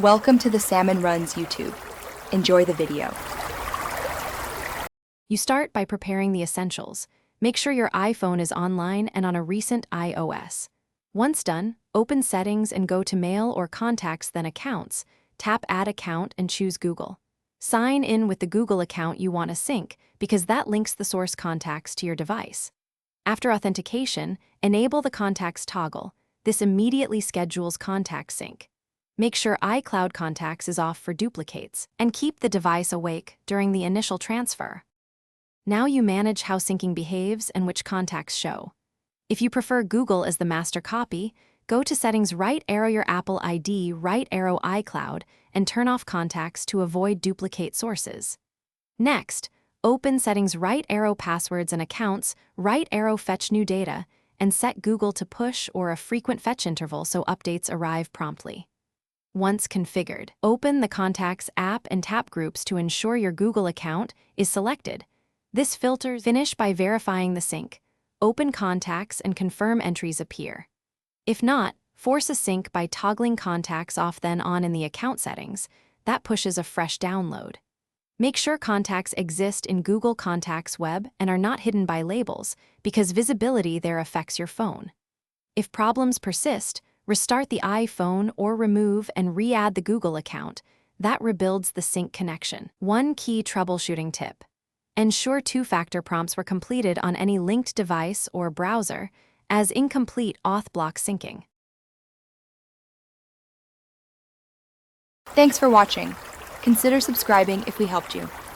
Welcome to the Salmon Runs YouTube. Enjoy the video. You start by preparing the essentials. Make sure your iPhone is online and on a recent iOS. Once done, open Settings and go to Mail or Contacts, then Accounts. Tap Add Account and choose Google. Sign in with the Google account you want to sync because that links the source contacts to your device. After authentication, enable the Contacts toggle. This immediately schedules contact sync. Make sure iCloud Contacts is off for duplicates, and keep the device awake during the initial transfer. Now you manage how syncing behaves and which contacts show. If you prefer Google as the master copy, go to Settings, right arrow your Apple ID, right arrow iCloud, and turn off contacts to avoid duplicate sources. Next, open Settings, right arrow Passwords and Accounts, right arrow Fetch New Data, and set Google to push or a frequent fetch interval so updates arrive promptly. Once configured, open the Contacts app and tap Groups to ensure your Google account is selected. This filters. Finish by verifying the sync. Open Contacts and confirm entries appear. If not, force a sync by toggling contacts off then on in the account settings. That pushes a fresh download. Make sure contacts exist in Google Contacts web and are not hidden by labels, because visibility there affects your phone. If problems persist, restart the iPhone or remove and re-add the Google account. That rebuilds the sync connection. One key troubleshooting tip: ensure two-factor prompts were completed on any linked device or browser, as incomplete auth blocks syncing. Thanks for watching. Consider subscribing if we helped you.